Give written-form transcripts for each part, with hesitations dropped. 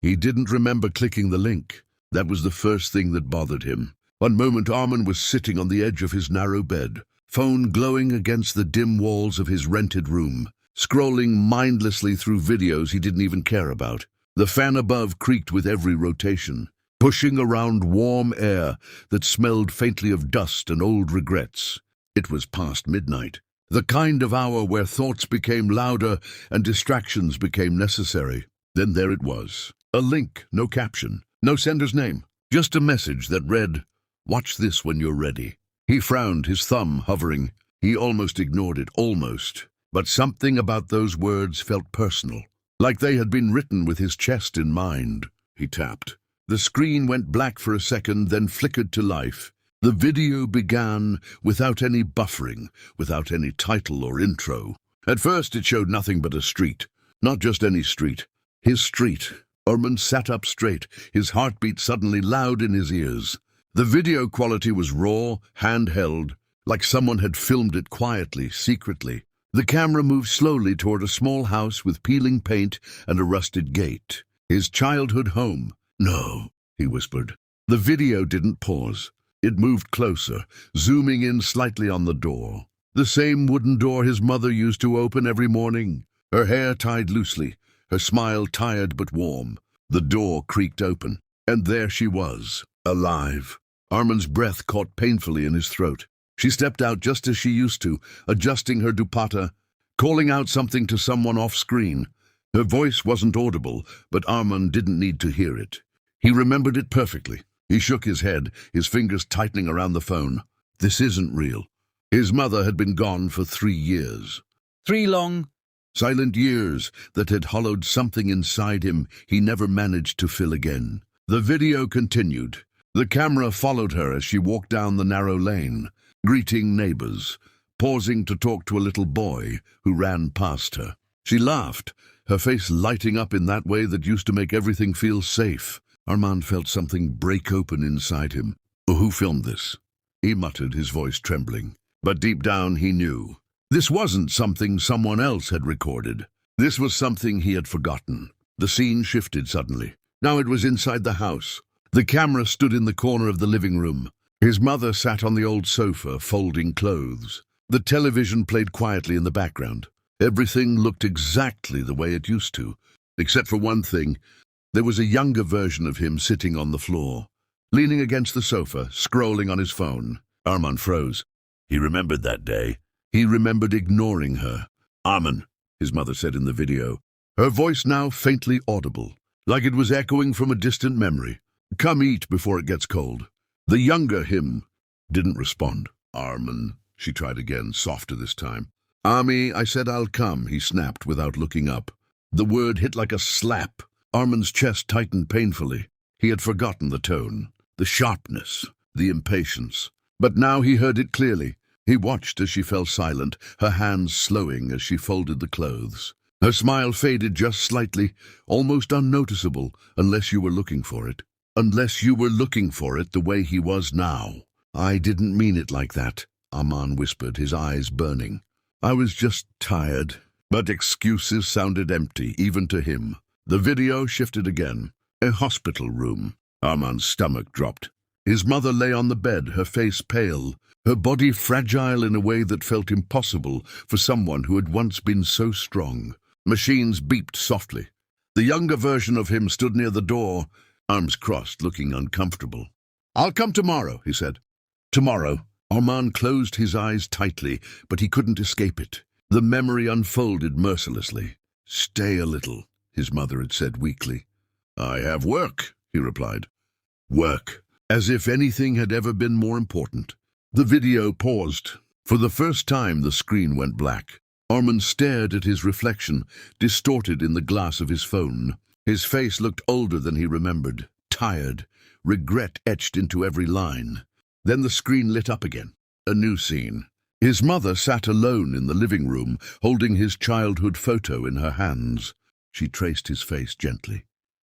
He didn't remember clicking the link. That was the first thing that bothered him. One moment Armin was sitting on the edge of his narrow bed, phone glowing against the dim walls of his rented room, scrolling mindlessly through videos he didn't even care about. The fan above creaked with every rotation, pushing around warm air that smelled faintly of dust and old regrets. It was past midnight, the kind of hour where thoughts became louder and distractions became necessary. Then there it was. A link, no caption, no sender's name, just a message that read, "Watch this when you're ready." He frowned, his thumb hovering. He almost ignored it, almost. But something about those words felt personal, like they had been written with his chest in mind. He tapped. The screen went black for a second, then flickered to life. The video began without any buffering, without any title or intro. At first it showed nothing but a street. Not just any street. His street. Armin sat up straight, his heartbeat suddenly loud in his ears. The video quality was raw, handheld, like someone had filmed it quietly, secretly. The camera moved slowly toward a small house with peeling paint and a rusted gate. His childhood home. "No," he whispered. The video didn't pause. It moved closer, zooming in slightly on the door. The same wooden door his mother used to open every morning, her hair tied loosely, her smile tired but warm. The door creaked open, and there she was, alive. Armin's breath caught painfully in his throat. She stepped out just as she used to, adjusting her dupatta, calling out something to someone off-screen. Her voice wasn't audible, but Armin didn't need to hear it. He remembered it perfectly. He shook his head, his fingers tightening around the phone. This isn't real. His mother had been gone for 3 years. 3 long, silent years that had hollowed something inside him he never managed to fill again. The video continued. The camera followed her as she walked down the narrow lane, greeting neighbors, pausing to talk to a little boy who ran past her. She laughed, her face lighting up in that way that used to make everything feel safe. Armand felt something break open inside him. "Who filmed this?" he muttered, his voice trembling. But deep down he knew. This wasn't something someone else had recorded. This was something he had forgotten. The scene shifted suddenly. Now it was inside the house. The camera stood in the corner of the living room. His mother sat on the old sofa, folding clothes. The television played quietly in the background. Everything looked exactly the way it used to, except for one thing. There was a younger version of him sitting on the floor, leaning against the sofa, scrolling on his phone. Armand froze. He remembered that day. He remembered ignoring her. "Armin," his mother said in the video, her voice now faintly audible, like it was echoing from a distant memory. "Come eat before it gets cold." The younger him didn't respond. "Armin," she tried again, softer this time. "Ami, I said I'll come," he snapped without looking up. The word hit like a slap. Armin's chest tightened painfully. He had forgotten the tone, the sharpness, the impatience. But now he heard it clearly. He watched as she fell silent, her hands slowing as she folded the clothes. Her smile faded just slightly, almost unnoticeable, unless you were looking for it. Unless you were looking for it the way he was now. "I didn't mean it like that," Armand whispered, his eyes burning. "I was just tired." But excuses sounded empty, even to him. The video shifted again. A hospital room. Armand's stomach dropped. His mother lay on the bed, her face pale, her body fragile in a way that felt impossible for someone who had once been so strong. Machines beeped softly. The younger version of him stood near the door, arms crossed, looking uncomfortable. "I'll come tomorrow," he said. "Tomorrow." Armand closed his eyes tightly, but he couldn't escape it. The memory unfolded mercilessly. "Stay a little," his mother had said weakly. "I have work," he replied. Work. As if anything had ever been more important. The video paused. For the first time the screen went black. Armand stared at his reflection, distorted in the glass of his phone. His face looked older than he remembered, tired, regret etched into every line. Then the screen lit up again. A new scene. His mother sat alone in the living room, holding his childhood photo in her hands. She traced his face gently.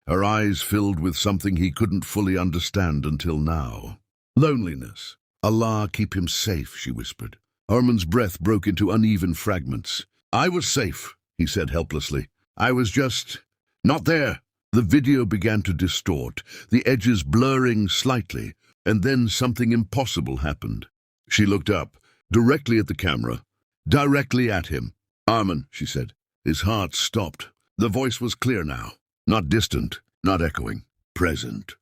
Her eyes filled with something he couldn't fully understand until now. Loneliness. "Allah keep him safe," she whispered. Armand's breath broke into uneven fragments. "I was safe," he said helplessly. "I was just not there." The video began to distort, the edges blurring slightly, and then something impossible happened. She looked up, directly at the camera, directly at him. "Armin," she said. His heart stopped. The voice was clear now, not distant, not echoing, present.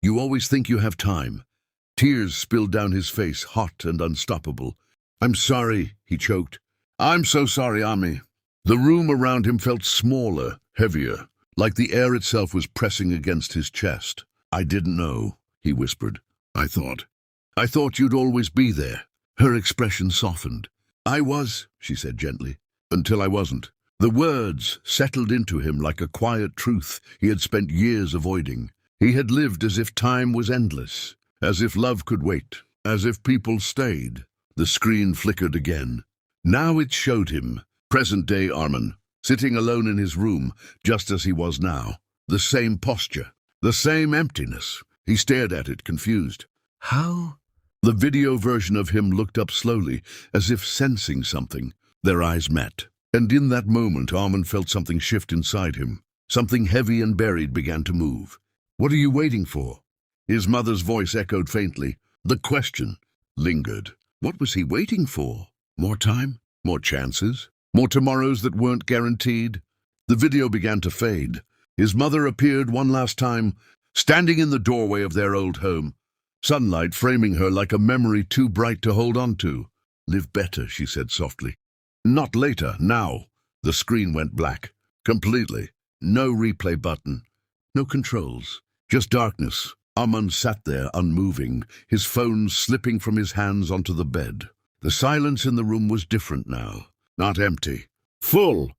"You always think you have time." Tears spilled down his face, hot and unstoppable. "I'm sorry," he choked. "I'm so sorry, Ami." The room around him felt smaller, heavier, like the air itself was pressing against his chest. "I didn't know," he whispered. I thought you'd always be there." Her expression softened. "I was," she said gently, "until I wasn't." The words settled into him like a quiet truth he had spent years avoiding. He had lived as if time was endless, as if love could wait, as if people stayed. The screen flickered again. Now it showed him, present-day Armin, sitting alone in his room, just as he was now. The same posture, the same emptiness. He stared at it, confused. How? The video version of him looked up slowly, as if sensing something. Their eyes met. And in that moment, Armin felt something shift inside him. Something heavy and buried began to move. "What are you waiting for?" His mother's voice echoed faintly. The question lingered. What was he waiting for? More time? More chances? More tomorrows that weren't guaranteed? The video began to fade. His mother appeared one last time, standing in the doorway of their old home, sunlight framing her like a memory too bright to hold on to. "Live better," she said softly. "Not later, now." The screen went black. Completely. No replay button. No controls. Just darkness. Armin sat there, unmoving, his phone slipping from his hands onto the bed. The silence in the room was different now. Not empty. Full.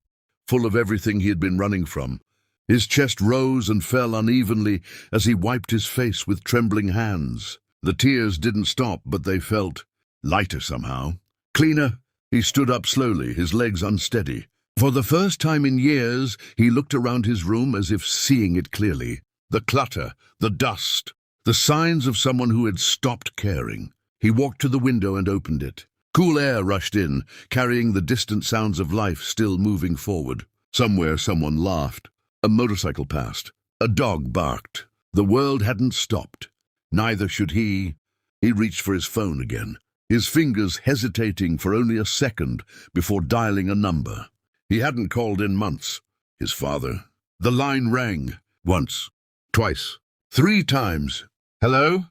Full of everything he had been running from. His chest rose and fell unevenly as he wiped his face with trembling hands. The tears didn't stop, but they felt lighter somehow. Cleaner. He stood up slowly, his legs unsteady. For the first time in years, he looked around his room as if seeing it clearly. The clutter, the dust, the signs of someone who had stopped caring. He walked to the window and opened it. Cool air rushed in, carrying the distant sounds of life still moving forward. Somewhere someone laughed. A motorcycle passed. A dog barked. The world hadn't stopped. Neither should he. He reached for his phone again, his fingers hesitating for only a second before dialing a number. He hadn't called in months. His father. The line rang. Once. Twice. 3 times. "Hello?"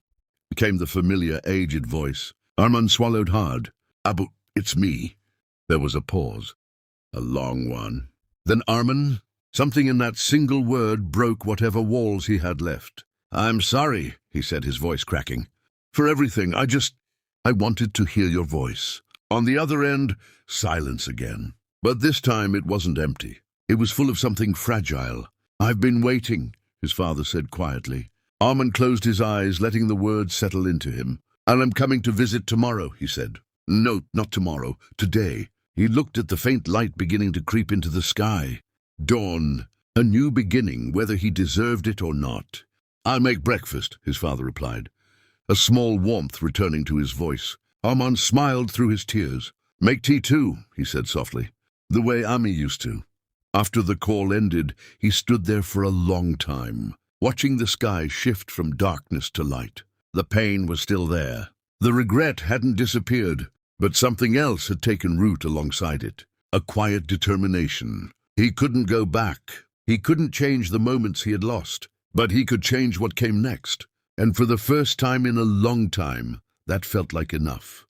came the familiar, aged voice. Armin swallowed hard. "Abu, it's me." There was a pause. A long one. Then Armin. Something in that single word broke whatever walls he had left. "I'm sorry," he said, his voice cracking. "For everything. I wanted to hear your voice." On the other end, silence again. But this time it wasn't empty. It was full of something fragile. "I've been waiting," his father said quietly. Armin closed his eyes, letting the words settle into him. "And I'm coming to visit tomorrow," he said. "No, not tomorrow. Today." He looked at the faint light beginning to creep into the sky. Dawn. A new beginning, whether he deserved it or not. "I'll make breakfast," his father replied, a small warmth returning to his voice. Armin smiled through his tears. "Make tea too," he said softly, "the way Ami used to." After the call ended, he stood there for a long time, watching the sky shift from darkness to light. The pain was still there. The regret hadn't disappeared, but something else had taken root alongside it. A quiet determination. He couldn't go back. He couldn't change the moments he had lost, but he could change what came next. And for the first time in a long time, that felt like enough.